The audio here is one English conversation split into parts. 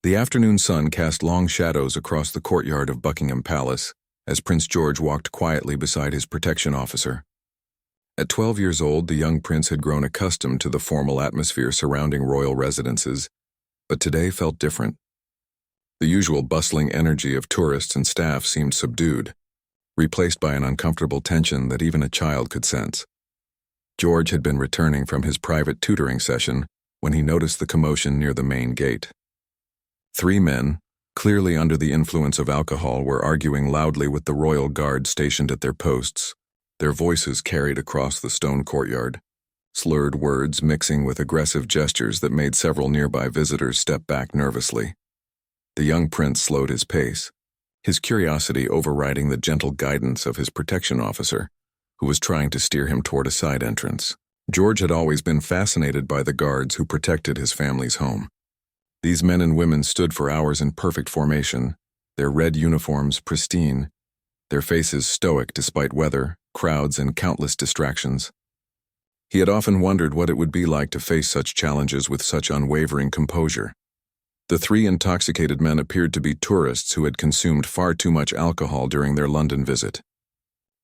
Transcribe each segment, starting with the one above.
The afternoon sun cast long shadows across the courtyard of Buckingham Palace as Prince George walked quietly beside his protection officer. At 12 years old, the young prince had grown accustomed to the formal atmosphere surrounding royal residences, but today felt different. The usual bustling energy of tourists and staff seemed subdued, replaced by an uncomfortable tension that even a child could sense. George had been returning from his private tutoring session when he noticed the commotion near the main gate. 3 men, clearly under the influence of alcohol, were arguing loudly with the royal guard stationed at their posts, their voices carried across the stone courtyard, slurred words mixing with aggressive gestures that made several nearby visitors step back nervously. The young prince slowed his pace, his curiosity overriding the gentle guidance of his protection officer, who was trying to steer him toward a side entrance. George had always been fascinated by the guards who protected his family's home. These men and women stood for hours in perfect formation, their red uniforms pristine, their faces stoic despite weather, crowds, and countless distractions. He had often wondered what it would be like to face such challenges with such unwavering composure. The 3 intoxicated men appeared to be tourists who had consumed far too much alcohol during their London visit.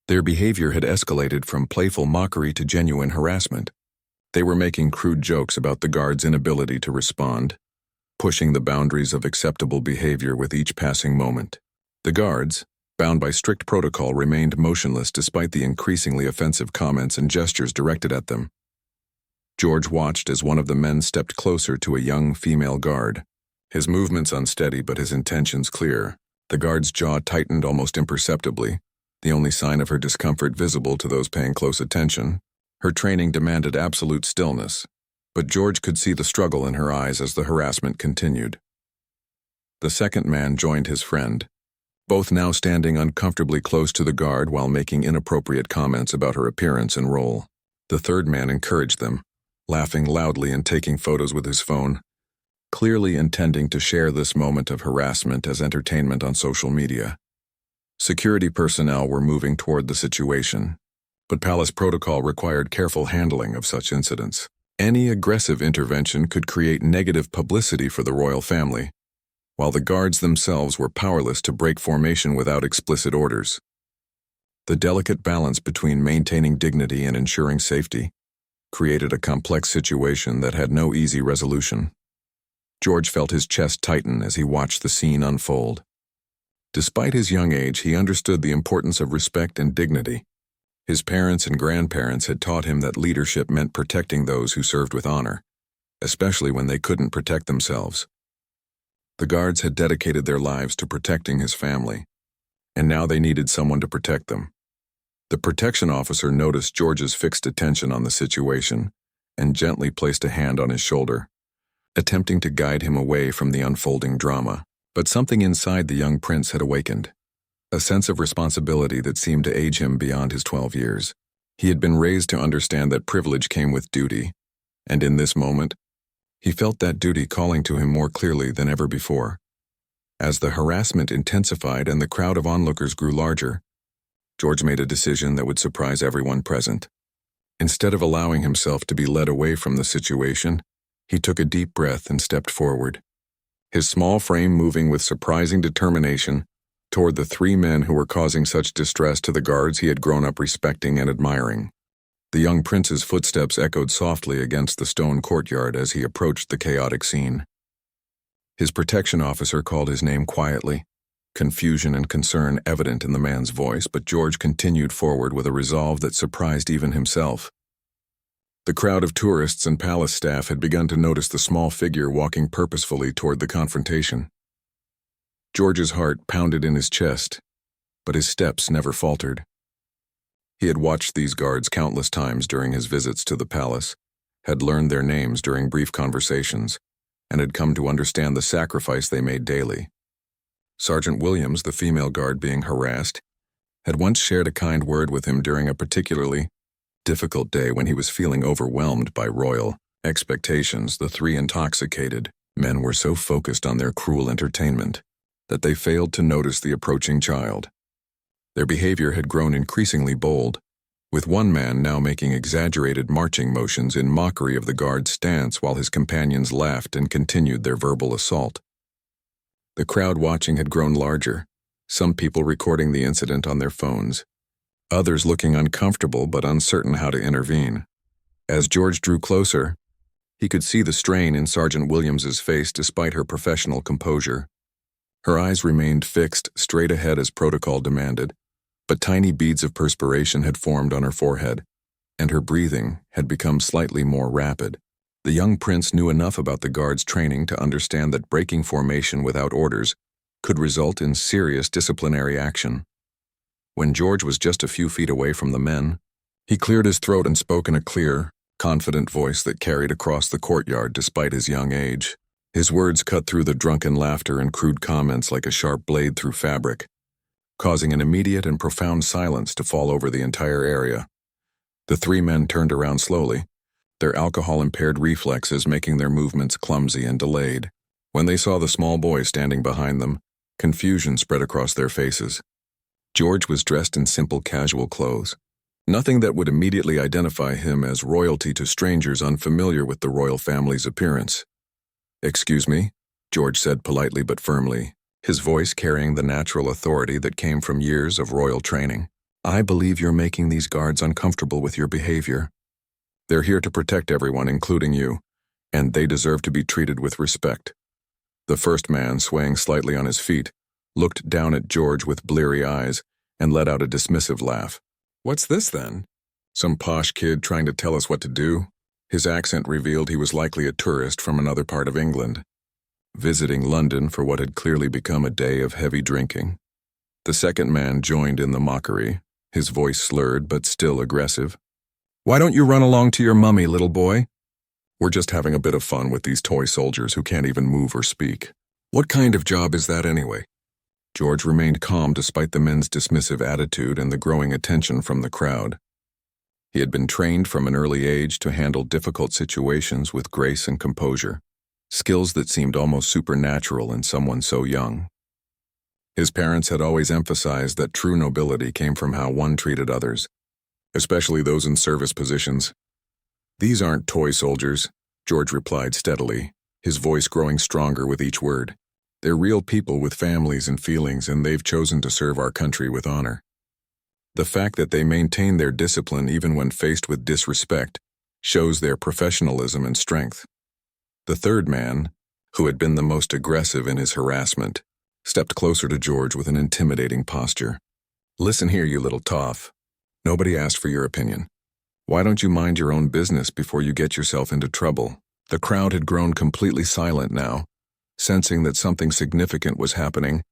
Their behavior had escalated from playful mockery to genuine harassment. They were making crude jokes about the guards' inability to respond, pushing the boundaries of acceptable behavior with each passing moment. The guards, bound by strict protocol, remained motionless despite the increasingly offensive comments and gestures directed at them. George watched as one of the men stepped closer to a young female guard, his movements unsteady but his intentions clear. The guard's jaw tightened almost imperceptibly, the only sign of her discomfort visible to those paying close attention. Her training demanded absolute stillness, but George could see the struggle in her eyes as the harassment continued. The second man joined his friend, both now standing uncomfortably close to the guard while making inappropriate comments about her appearance and role. The third man encouraged them, laughing loudly and taking photos with his phone, clearly intending to share this moment of harassment as entertainment on social media. Security personnel were moving toward the situation, but palace protocol required careful handling of such incidents. Any aggressive intervention could create negative publicity for the royal family, while the guards themselves were powerless to break formation without explicit orders. The delicate balance between maintaining dignity and ensuring safety created a complex situation that had no easy resolution. George felt his chest tighten as he watched the scene unfold. Despite his young age, he understood the importance of respect and dignity. His parents and grandparents had taught him that leadership meant protecting those who served with honor, especially when they couldn't protect themselves. The guards had dedicated their lives to protecting his family, and now they needed someone to protect them. The protection officer noticed George's fixed attention on the situation and gently placed a hand on his shoulder, attempting to guide him away from the unfolding drama. But something inside the young prince had awakened, a sense of responsibility that seemed to age him beyond his 12 years. He had been raised to understand that privilege came with duty, and in this moment, he felt that duty calling to him more clearly than ever before. As the harassment intensified and the crowd of onlookers grew larger, George made a decision that would surprise everyone present. Instead of allowing himself to be led away from the situation, he took a deep breath and stepped forward, his small frame moving with surprising determination toward the 3 men who were causing such distress to the guards he had grown up respecting and admiring. The young prince's footsteps echoed softly against the stone courtyard as he approached the chaotic scene. His protection officer called his name quietly, confusion and concern evident in the man's voice, but George continued forward with a resolve that surprised even himself. The crowd of tourists and palace staff had begun to notice the small figure walking purposefully toward the confrontation. George's heart pounded in his chest, but his steps never faltered. He had watched these guards countless times during his visits to the palace, had learned their names during brief conversations, and had come to understand the sacrifice they made daily. Sergeant Williams, the female guard being harassed, had once shared a kind word with him during a particularly difficult day when he was feeling overwhelmed by royal expectations. The 3 intoxicated men were so focused on their cruel entertainment that they failed to notice the approaching child. Their behavior had grown increasingly bold, with one man now making exaggerated marching motions in mockery of the guard's stance while his companions laughed and continued their verbal assault. The crowd watching had grown larger, some people recording the incident on their phones, others looking uncomfortable but uncertain how to intervene. As George drew closer, he could see the strain in Sergeant Williams's face despite her professional composure. Her eyes remained fixed straight ahead as protocol demanded, but tiny beads of perspiration had formed on her forehead, and her breathing had become slightly more rapid. The young prince knew enough about the guards' training to understand that breaking formation without orders could result in serious disciplinary action. When George was just a few feet away from the men, he cleared his throat and spoke in a clear, confident voice that carried across the courtyard despite his young age. His words cut through the drunken laughter and crude comments like a sharp blade through fabric, causing an immediate and profound silence to fall over the entire area. The three men turned around slowly, their alcohol-impaired reflexes making their movements clumsy and delayed. When they saw the small boy standing behind them, confusion spread across their faces. George was dressed in simple casual clothes, nothing that would immediately identify him as royalty to strangers unfamiliar with the royal family's appearance. "Excuse me," George said politely but firmly, his voice carrying the natural authority that came from years of royal training. "I believe you're making these guards uncomfortable with your behavior. They're here to protect everyone, including you, and they deserve to be treated with respect." The first man, swaying slightly on his feet, looked down at George with bleary eyes and let out a dismissive laugh. "What's this then? Some posh kid trying to tell us what to do?" His accent revealed he was likely a tourist from another part of England, visiting London for what had clearly become a day of heavy drinking. The second man joined in the mockery, his voice slurred but still aggressive. "Why don't you run along to your mummy, little boy? We're just having a bit of fun with these toy soldiers who can't even move or speak." "What kind of job is that anyway?" George remained calm despite the men's dismissive attitude and the growing attention from the crowd. He had been trained from an early age to handle difficult situations with grace and composure, skills that seemed almost supernatural in someone so young. His parents had always emphasized that true nobility came from how one treated others, especially those in service positions. "These aren't toy soldiers," George replied steadily, his voice growing stronger with each word. "They're real people with families and feelings, and they've chosen to serve our country with honor." The fact that they maintain their discipline even when faced with disrespect shows their professionalism and strength. The third man, who had been the most aggressive in his harassment, stepped closer to George with an intimidating posture. "Listen here, you little toff. Nobody asked for your opinion. Why don't you mind your own business before you get yourself into trouble?" The crowd had grown completely silent now, sensing that something significant was happening,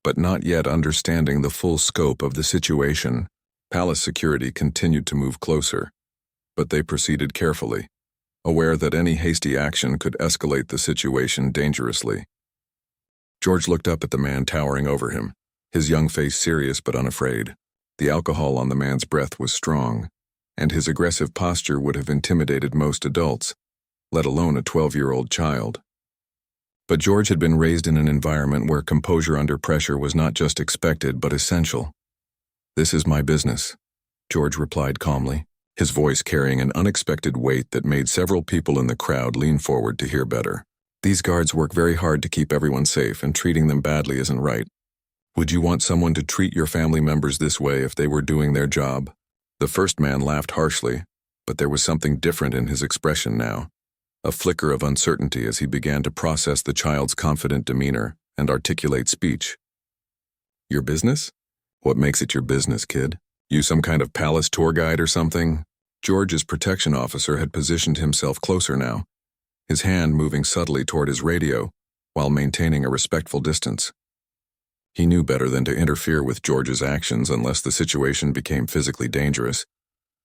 but not yet understanding the full scope of the situation. Palace security continued to move closer, but they proceeded carefully, aware that any hasty action could escalate the situation dangerously. George looked up at the man towering over him, his young face serious but unafraid. The alcohol on the man's breath was strong, and his aggressive posture would have intimidated most adults, let alone a 12-year-old child. But George had been raised in an environment where composure under pressure was not just expected but essential. "This is my business," George replied calmly, his voice carrying an unexpected weight that made several people in the crowd lean forward to hear better. "These guards work very hard to keep everyone safe, and treating them badly isn't right. Would you want someone to treat your family members this way if they were doing their job?" The first man laughed harshly, but there was something different in his expression now, a flicker of uncertainty as he began to process the child's confident demeanor and articulate speech. "Your business? What makes it your business, kid? You some kind of palace tour guide or something?" George's protection officer had positioned himself closer now, his hand moving subtly toward his radio while maintaining a respectful distance. He knew better than to interfere with George's actions unless the situation became physically dangerous,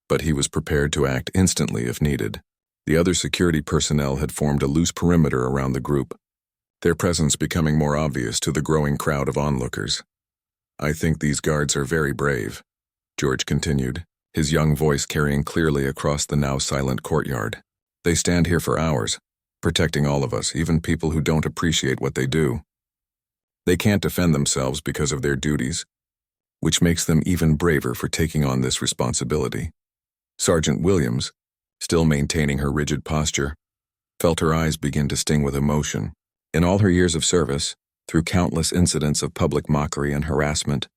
but he was prepared to act instantly if needed. The other security personnel had formed a loose perimeter around the group, their presence becoming more obvious to the growing crowd of onlookers. "I think these guards are very brave," George continued, his young voice carrying clearly across the now silent courtyard. "They stand here for hours, protecting all of us, even people who don't appreciate what they do. They can't defend themselves because of their duties, which makes them even braver for taking on this responsibility." Sergeant Williams, still maintaining her rigid posture, felt her eyes begin to sting with emotion. In all her years of service, through countless incidents of public mockery and harassment.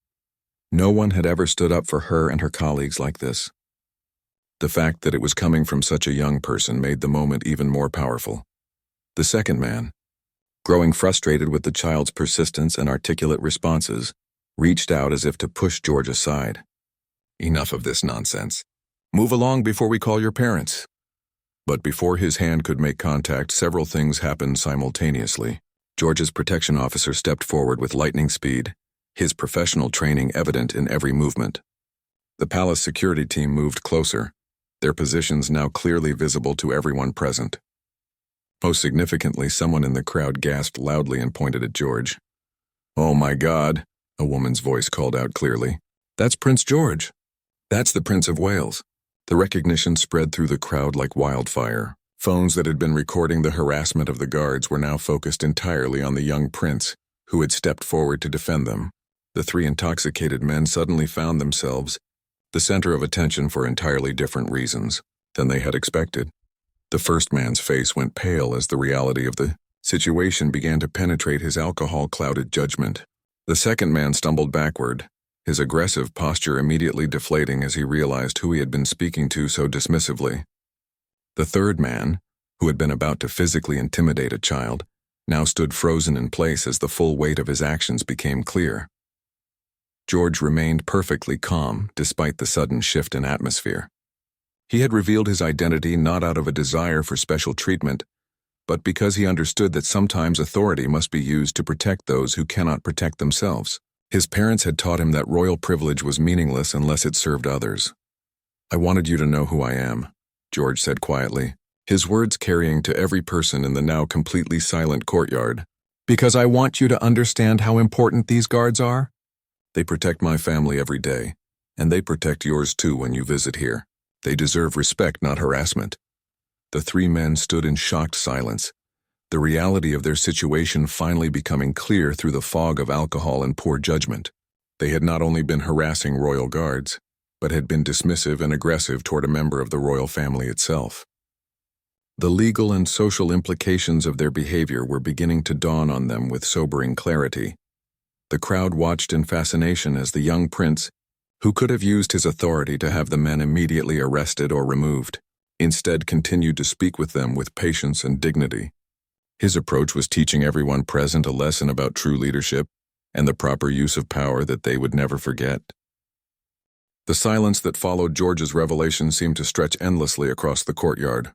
No one had ever stood up for her and her colleagues like this. The fact that it was coming from such a young person made the moment even more powerful. The second man, growing frustrated with the child's persistence and articulate responses, reached out as if to push George aside. "Enough of this nonsense. Move along before we call your parents." But before his hand could make contact, several things happened simultaneously. George's protection officer stepped forward with lightning speed, his professional training evident in every movement. The palace security team moved closer, their positions now clearly visible to everyone present. Most significantly, someone in the crowd gasped loudly and pointed at George. "Oh my God," a woman's voice called out clearly. "That's Prince George. That's the Prince of Wales." The recognition spread through the crowd like wildfire. Phones that had been recording the harassment of the guards were now focused entirely on the young prince, who had stepped forward to defend them. The three intoxicated men suddenly found themselves the center of attention for entirely different reasons than they had expected. The first man's face went pale as the reality of the situation began to penetrate his alcohol-clouded judgment. The second man stumbled backward, his aggressive posture immediately deflating as he realized who he had been speaking to so dismissively. The third man, who had been about to physically intimidate a child, now stood frozen in place as the full weight of his actions became clear. George remained perfectly calm despite the sudden shift in atmosphere. He had revealed his identity not out of a desire for special treatment, but because he understood that sometimes authority must be used to protect those who cannot protect themselves. His parents had taught him that royal privilege was meaningless unless it served others. "I wanted you to know who I am," George said quietly, his words carrying to every person in the now completely silent courtyard. "Because I want you to understand how important these guards are. They protect my family every day, and they protect yours too when you visit here. They deserve respect, not harassment." The three men stood in shocked silence, the reality of their situation finally becoming clear through the fog of alcohol and poor judgment. They had not only been harassing royal guards, but had been dismissive and aggressive toward a member of the royal family itself. The legal and social implications of their behavior were beginning to dawn on them with sobering clarity. The crowd watched in fascination as the young prince, who could have used his authority to have the men immediately arrested or removed, instead continued to speak with them with patience and dignity. His approach was teaching everyone present a lesson about true leadership and the proper use of power that they would never forget. The silence that followed George's revelation seemed to stretch endlessly across the courtyard.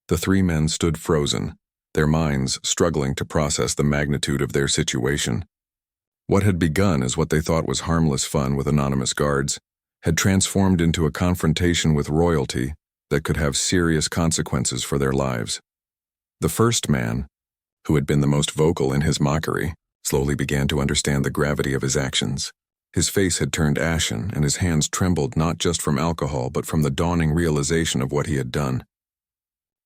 The three men stood frozen, their minds struggling to process the magnitude of their situation. What had begun as what they thought was harmless fun with anonymous guards had transformed into a confrontation with royalty that could have serious consequences for their lives. The first man, who had been the most vocal in his mockery, slowly began to understand the gravity of his actions. His face had turned ashen, and his hands trembled not just from alcohol but from the dawning realization of what he had done.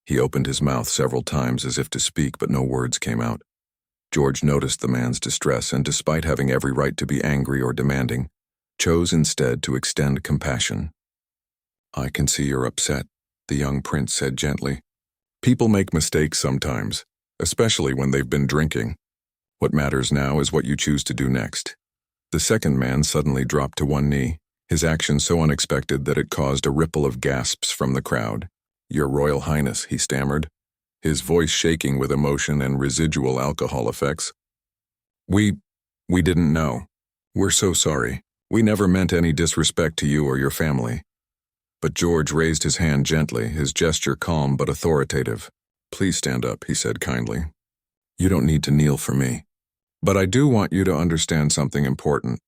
He opened his mouth several times as if to speak, but no words came out. George noticed the man's distress and, despite having every right to be angry or demanding, chose instead to extend compassion. "I can see you're upset," the young prince said gently. "People make mistakes sometimes, especially when they've been drinking. What matters now is what you choose to do next." The second man suddenly dropped to one knee, his action so unexpected that it caused a ripple of gasps from the crowd. "Your Royal Highness," he stammered, his voice shaking with emotion and residual alcohol effects. We didn't know. We're so sorry. We never meant any disrespect to you or your family." But George raised his hand gently, his gesture calm but authoritative. "Please stand up," he said kindly. "You don't need to kneel for me. But I do want you to understand something important.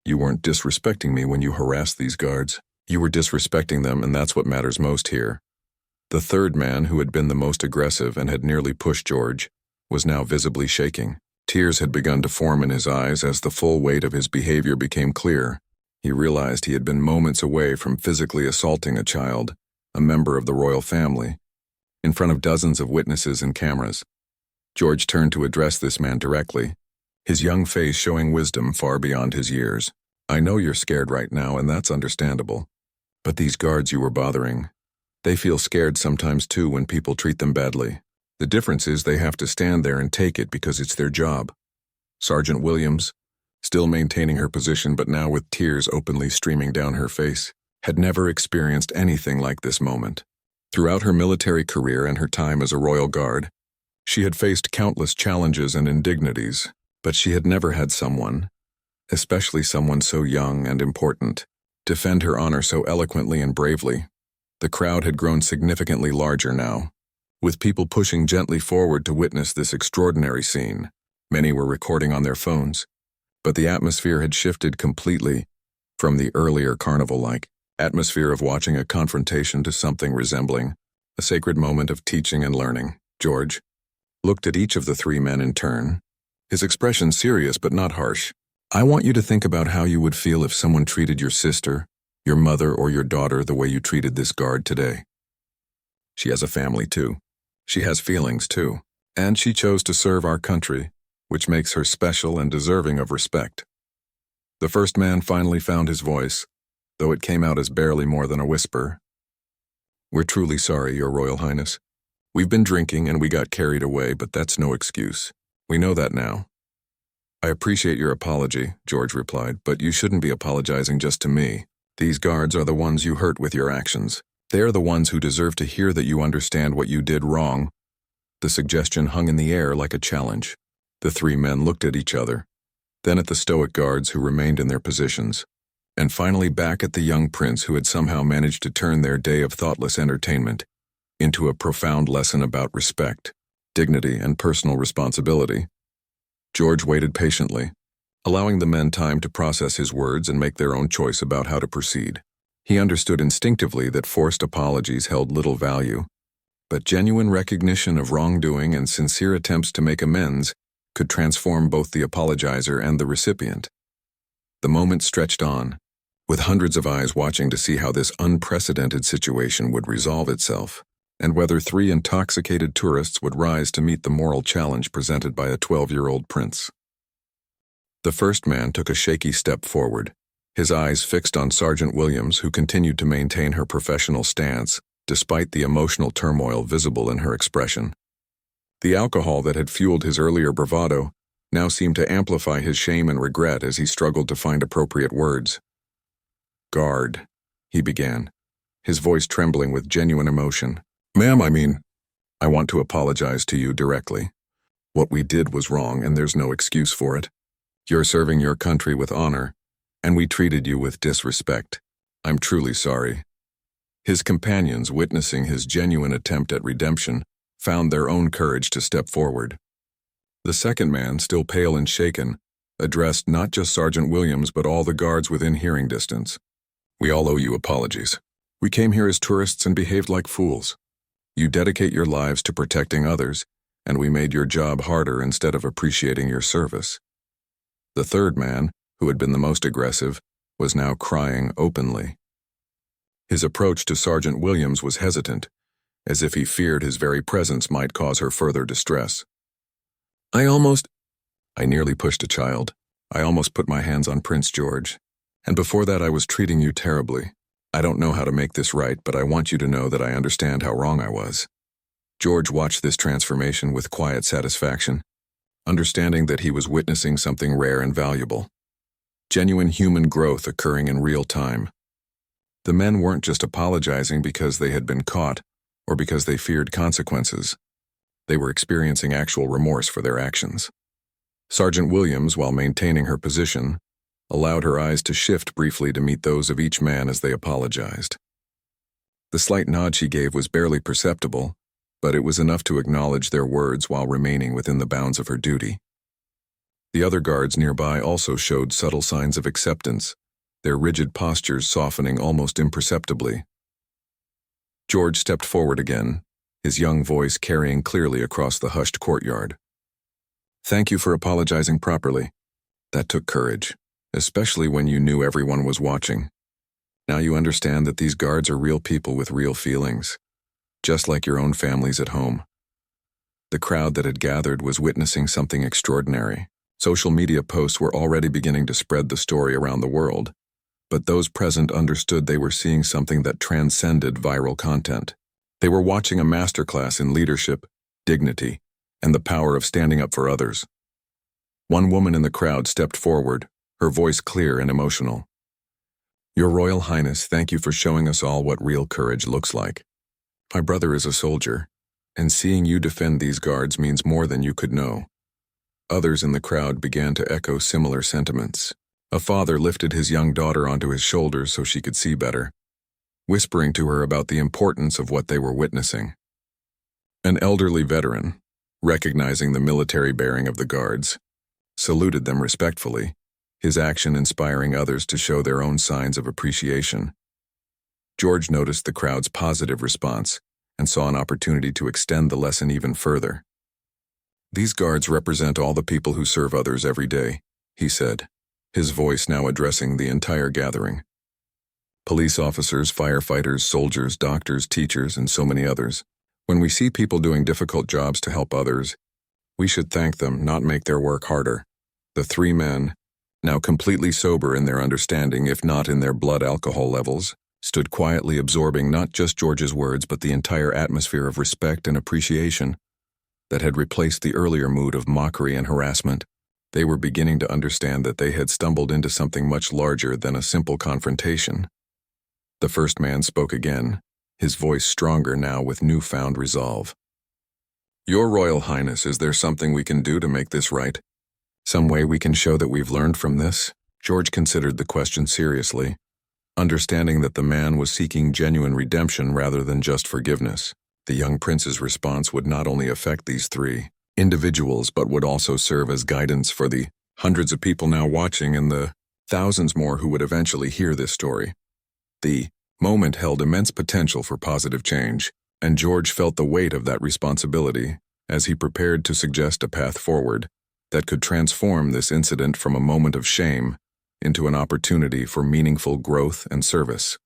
You weren't disrespecting me when you harassed these guards. You were disrespecting them, and that's what matters most here." The third man, who had been the most aggressive and had nearly pushed George, was now visibly shaking. Tears had begun to form in his eyes as the full weight of his behavior became clear. He realized he had been moments away from physically assaulting a child, a member of the royal family, in front of dozens of witnesses and cameras. George turned to address this man directly, his young face showing wisdom far beyond his years. "I know you're scared right now, and that's understandable. But these guards you were bothering, they feel scared sometimes too when people treat them badly. The difference is they have to stand there and take it because it's their job. Sergeant Williams, still maintaining her position but now with tears openly streaming down her face, had never experienced anything like this moment. Throughout her military career and her time as a Royal Guard, she had faced countless challenges and indignities, but she had never had someone, especially someone so young and important, defend her honor so eloquently and bravely. The crowd had grown significantly larger now, with people pushing gently forward to witness this extraordinary scene. Many were recording on their phones, but the atmosphere had shifted completely from the earlier carnival-like atmosphere of watching a confrontation to something resembling a sacred moment of teaching and learning. George looked at each of the three men in turn, his expression serious but not harsh. "I want you to think about how you would feel if someone treated your sister, your mother, or your daughter the way you treated this guard today. She has a family too. She has feelings too. And she chose to serve our country, which makes her special and deserving of respect." The first man finally found his voice, though it came out as barely more than a whisper. "We're truly sorry, Your Royal Highness. We've been drinking and we got carried away, but that's no excuse. We know that now." "I appreciate your apology," George replied, "but you shouldn't be apologizing just to me. These guards are the ones you hurt with your actions. They are the ones who deserve to hear that you understand what you did wrong." The suggestion hung in the air like a challenge. The three men looked at each other, then at the stoic guards who remained in their positions, and finally back at the young prince who had somehow managed to turn their day of thoughtless entertainment into a profound lesson about respect, dignity, and personal responsibility. George waited patiently, allowing the men time to process his words and make their own choice about how to proceed. He understood instinctively that forced apologies held little value, but genuine recognition of wrongdoing and sincere attempts to make amends could transform both the apologizer and the recipient. The moment stretched on, with hundreds of eyes watching to see how this unprecedented situation would resolve itself, and whether three intoxicated tourists would rise to meet the moral challenge presented by a 12-year-old prince. The first man took a shaky step forward, his eyes fixed on Sergeant Williams, who continued to maintain her professional stance despite the emotional turmoil visible in her expression. The alcohol that had fueled his earlier bravado now seemed to amplify his shame and regret as he struggled to find appropriate words. "Guard," he began, his voice trembling with genuine emotion. "Ma'am, I want to apologize to you directly. What we did was wrong and there's no excuse for it. You're serving your country with honor, and we treated you with disrespect. I'm truly sorry." His companions, witnessing his genuine attempt at redemption, found their own courage to step forward. The second man, still pale and shaken, addressed not just Sergeant Williams but all the guards within hearing distance. "We all owe you apologies. We came here as tourists and behaved like fools. You dedicate your lives to protecting others, and we made your job harder instead of appreciating your service." The third man, who had been the most aggressive, was now crying openly. His approach to Sergeant Williams was hesitant, as if he feared his very presence might cause her further distress. I nearly pushed a child. I almost put my hands on Prince George. And before that I was treating you terribly. I don't know how to make this right, but I want you to know that I understand how wrong I was." George watched this transformation with quiet satisfaction, understanding that he was witnessing something rare and valuable. Genuine human growth occurring in real time. The men weren't just apologizing because they had been caught or because they feared consequences. They were experiencing actual remorse for their actions. Sergeant Williams, while maintaining her position, allowed her eyes to shift briefly to meet those of each man as they apologized. The slight nod she gave was barely perceptible, but it was enough to acknowledge their words while remaining within the bounds of her duty. The other guards nearby also showed subtle signs of acceptance, their rigid postures softening almost imperceptibly. George stepped forward again, his young voice carrying clearly across the hushed courtyard. "Thank you for apologizing properly. That took courage, especially when you knew everyone was watching. Now you understand that these guards are real people with real feelings, just like your own families at home." The crowd that had gathered was witnessing something extraordinary. Social media posts were already beginning to spread the story around the world, but those present understood they were seeing something that transcended viral content. They were watching a masterclass in leadership, dignity, and the power of standing up for others. One woman in the crowd stepped forward, her voice clear and emotional. "Your Royal Highness, thank you for showing us all what real courage looks like. My brother is a soldier, and seeing you defend these guards means more than you could know." Others in the crowd began to echo similar sentiments. A father lifted his young daughter onto his shoulders so she could see better, whispering to her about the importance of what they were witnessing. An elderly veteran, recognizing the military bearing of the guards, saluted them respectfully, his action inspiring others to show their own signs of appreciation. George noticed the crowd's positive response and saw an opportunity to extend the lesson even further. "These guards represent all the people who serve others every day," he said, his voice now addressing the entire gathering. "Police officers, firefighters, soldiers, doctors, teachers, and so many others. When we see people doing difficult jobs to help others, we should thank them, not make their work harder." The three men, now completely sober in their understanding if not in their blood alcohol levels, stood quietly absorbing not just George's words but the entire atmosphere of respect and appreciation that had replaced the earlier mood of mockery and harassment. They were beginning to understand that they had stumbled into something much larger than a simple confrontation. The first man spoke again, his voice stronger now with newfound resolve. "Your Royal Highness, is there something we can do to make this right? Some way we can show that we've learned from this?" George considered the question seriously, understanding that the man was seeking genuine redemption rather than just forgiveness. The young prince's response would not only affect these three individuals but would also serve as guidance for the hundreds of people now watching and the thousands more who would eventually hear this story. The moment held immense potential for positive change, and George felt the weight of that responsibility as he prepared to suggest a path forward that could transform this incident from a moment of shame into an opportunity for meaningful growth and service.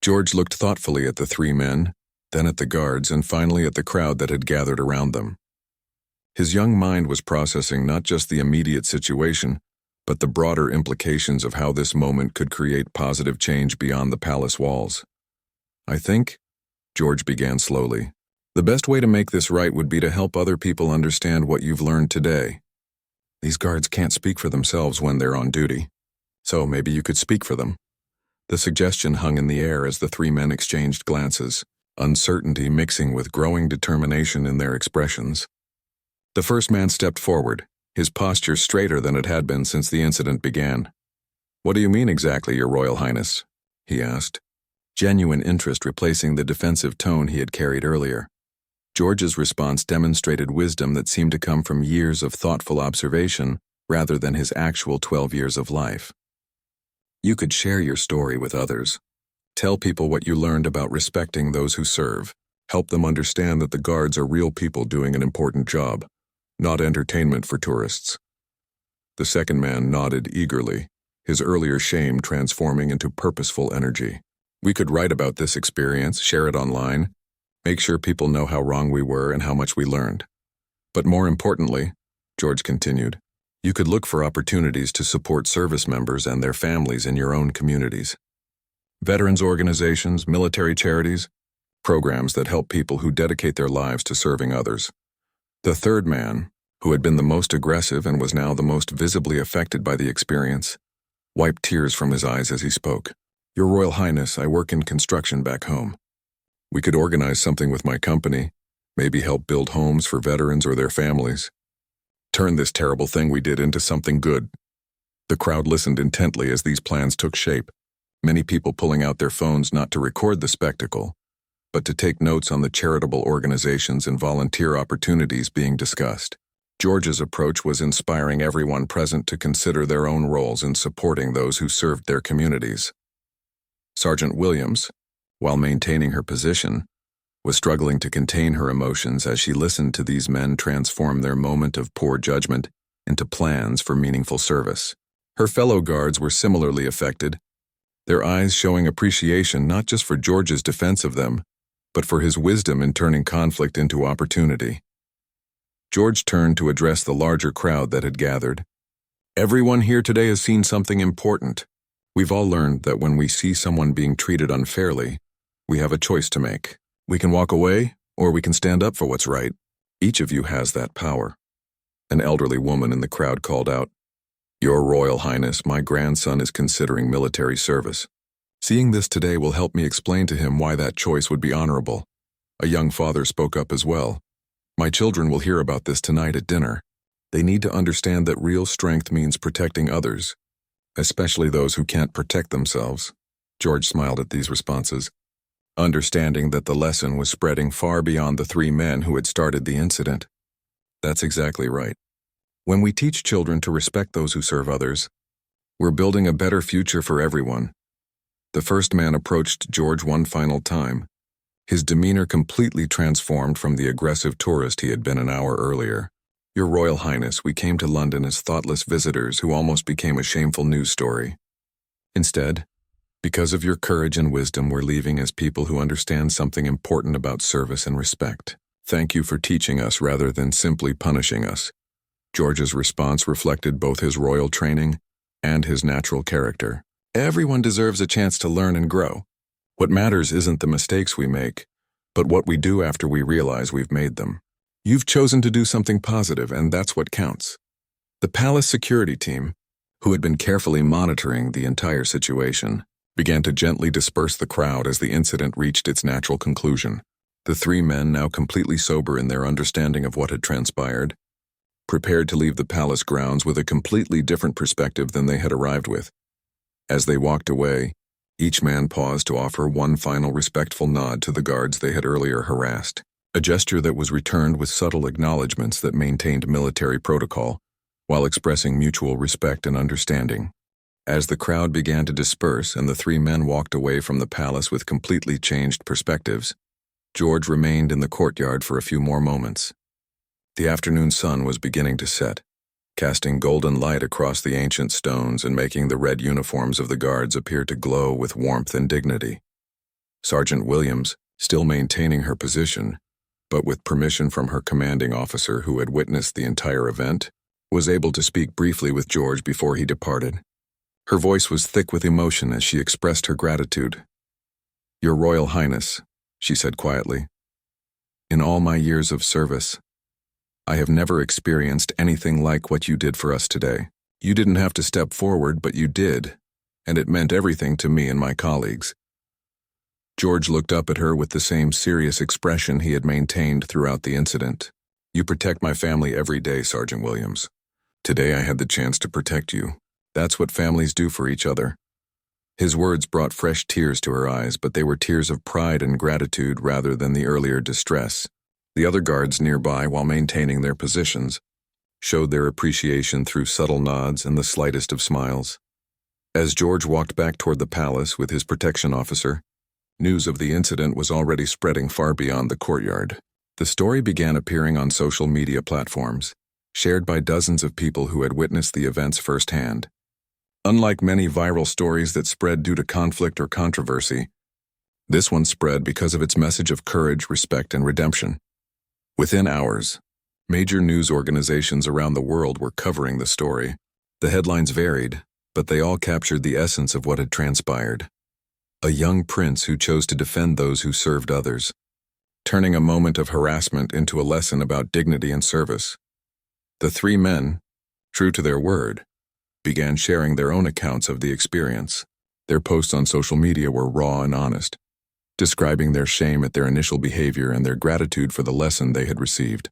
George looked thoughtfully at the three men, then at the guards, and finally at the crowd that had gathered around them. His young mind was processing not just the immediate situation, but the broader implications of how this moment could create positive change beyond the palace walls. "I think," George began slowly, "the best way to make this right would be to help other people understand what you've learned today. These guards can't speak for themselves when they're on duty, so maybe you could speak for them." The suggestion hung in the air as the three men exchanged glances, uncertainty mixing with growing determination in their expressions. The first man stepped forward, his posture straighter than it had been since the incident began. "What do you mean exactly, Your Royal Highness?" he asked, genuine interest replacing the defensive tone he had carried earlier. George's response demonstrated wisdom that seemed to come from years of thoughtful observation rather than his actual 12 years of life. "You could share your story with others. Tell people what you learned about respecting those who serve. Help them understand that the guards are real people doing an important job, not entertainment for tourists." The second man nodded eagerly, his earlier shame transforming into purposeful energy. "We could write about this experience, share it online, make sure people know how wrong we were and how much we learned. But more importantly," George continued, "you could look for opportunities to support service members and their families in your own communities. Veterans organizations, military charities, programs that help people who dedicate their lives to serving others." The third man, who had been the most aggressive and was now the most visibly affected by the experience, wiped tears from his eyes as he spoke. "Your Royal Highness, I work in construction back home. We could organize something with my company, maybe help build homes for veterans or their families. Turn this terrible thing we did into something good." The crowd listened intently as these plans took shape, many people pulling out their phones not to record the spectacle, but to take notes on the charitable organizations and volunteer opportunities being discussed. George's approach was inspiring everyone present to consider their own roles in supporting those who served their communities. Sergeant Williams, while maintaining her position, was struggling to contain her emotions as she listened to these men transform their moment of poor judgment into plans for meaningful service. Her fellow guards were similarly affected, their eyes showing appreciation not just for George's defense of them, but for his wisdom in turning conflict into opportunity. George turned to address the larger crowd that had gathered. "Everyone here today has seen something important. We've all learned that when we see someone being treated unfairly, we have a choice to make. We can walk away, or we can stand up for what's right. Each of you has that power. An elderly woman in the crowd called out, "Your Royal Highness, my grandson is considering military service. Seeing this today will help me explain to him why that choice would be honorable." A young father spoke up as well. "My children will hear about this tonight at dinner. They need to understand that real strength means protecting others, especially those who can't protect themselves." George smiled at these responses, understanding that the lesson was spreading far beyond the three men who had started the incident. That's exactly right. When we teach children to respect those who serve others, we're building a better future for everyone. The first man approached George one final time, his demeanor completely transformed from the aggressive tourist he had been an hour earlier. "Your Royal Highness, we came to London as thoughtless visitors who almost became a shameful news story. Instead, because of your courage and wisdom, we're leaving as people who understand something important about service and respect. Thank you for teaching us rather than simply punishing us." George's response reflected both his royal training and his natural character. Everyone deserves a chance to learn and grow. What matters isn't the mistakes we make, but what we do after we realize we've made them. You've chosen to do something positive, and that's what counts. The palace security team, who had been carefully monitoring the entire situation, began to gently disperse the crowd as the incident reached its natural conclusion. The three men, now completely sober in their understanding of what had transpired, prepared to leave the palace grounds with a completely different perspective than they had arrived with. As they walked away, each man paused to offer one final respectful nod to the guards they had earlier harassed, a gesture that was returned with subtle acknowledgments that maintained military protocol, while expressing mutual respect and understanding. As the crowd began to disperse and the three men walked away from the palace with completely changed perspectives, George remained in the courtyard for a few more moments. The afternoon sun was beginning to set, casting golden light across the ancient stones and making the red uniforms of the guards appear to glow with warmth and dignity. Sergeant Williams, still maintaining her position, but with permission from her commanding officer who had witnessed the entire event, was able to speak briefly with George before he departed. Her voice was thick with emotion as she expressed her gratitude. "Your Royal Highness," she said quietly, "in all my years of service, I have never experienced anything like what you did for us today. You didn't have to step forward, but you did, and it meant everything to me and my colleagues." George looked up at her with the same serious expression he had maintained throughout the incident. "You protect my family every day, Sergeant Williams. Today I had the chance to protect you. That's what families do for each other." His words brought fresh tears to her eyes, but they were tears of pride and gratitude rather than the earlier distress. The other guards nearby, while maintaining their positions, showed their appreciation through subtle nods and the slightest of smiles. As George walked back toward the palace with his protection officer, news of the incident was already spreading far beyond the courtyard. The story began appearing on social media platforms, shared by dozens of people who had witnessed the events firsthand. Unlike many viral stories that spread due to conflict or controversy, this one spread because of its message of courage, respect, and redemption. Within hours, major news organizations around the world were covering the story. The headlines varied, but they all captured the essence of what had transpired. A young prince who chose to defend those who served others, turning a moment of harassment into a lesson about dignity and service. The three men, true to their word, began sharing their own accounts of the experience. Their posts on social media were raw and honest, describing their shame at their initial behavior and their gratitude for the lesson they had received.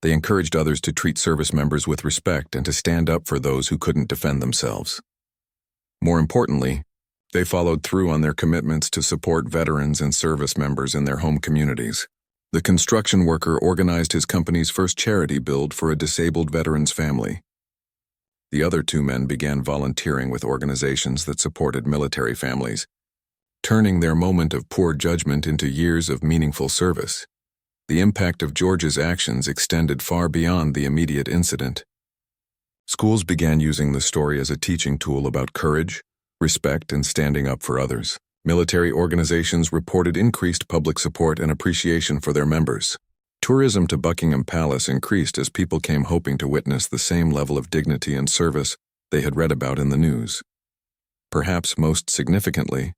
They encouraged others to treat service members with respect and to stand up for those who couldn't defend themselves. More importantly, they followed through on their commitments to support veterans and service members in their home communities. The construction worker organized his company's first charity build for a disabled veteran's family. The other two men began volunteering with organizations that supported military families, turning their moment of poor judgment into years of meaningful service. The impact of George's actions extended far beyond the immediate incident. Schools began using the story as a teaching tool about courage, respect, and standing up for others. Military organizations reported increased public support and appreciation for their members. Tourism to Buckingham Palace increased as people came hoping to witness the same level of dignity and service they had read about in the news. Perhaps most significantly,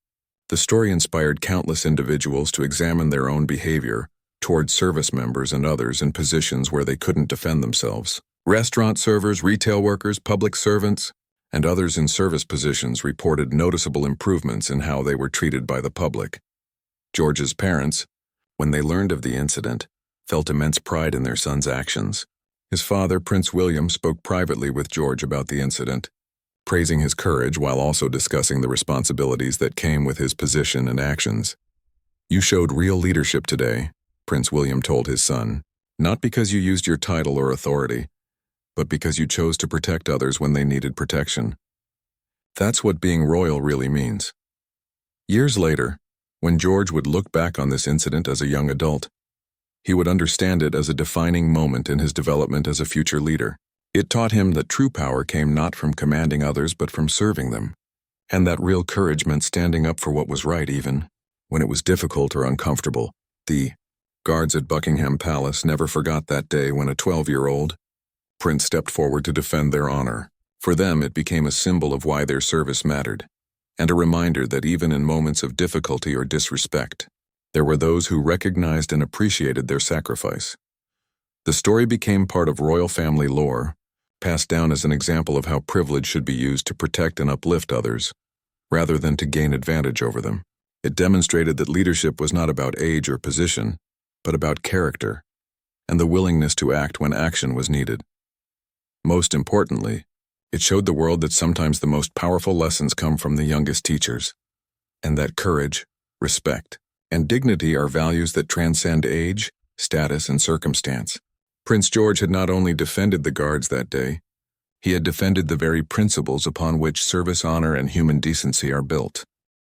the story inspired countless individuals to examine their own behavior, towards service members and others in positions where they couldn't defend themselves. Restaurant servers, retail workers, public servants, and others in service positions reported noticeable improvements in how they were treated by the public. George's parents, when they learned of the incident, felt immense pride in their son's actions. His father, Prince William, spoke privately with George about the incident, praising his courage while also discussing the responsibilities that came with his position and actions. "You showed real leadership today," Prince William told his son, "not because you used your title or authority, but because you chose to protect others when they needed protection. That's what being royal really means." Years later, when George would look back on this incident as a young adult, he would understand it as a defining moment in his development as a future leader. It taught him that true power came not from commanding others but from serving them, and that real courage meant standing up for what was right even when it was difficult or uncomfortable. The guards at Buckingham Palace never forgot that day when a 12-year-old prince stepped forward to defend their honor. For them, it became a symbol of why their service mattered, and a reminder that even in moments of difficulty or disrespect, there were those who recognized and appreciated their sacrifice. The story became part of royal family lore, passed down as an example of how privilege should be used to protect and uplift others, rather than to gain advantage over them. It demonstrated that leadership was not about age or position, but about character, and the willingness to act when action was needed. Most importantly, it showed the world that sometimes the most powerful lessons come from the youngest teachers, and that courage, respect, and dignity are values that transcend age, status, and circumstance. Prince George had not only defended the guards that day, he had defended the very principles upon which service, honor, and human decency are built.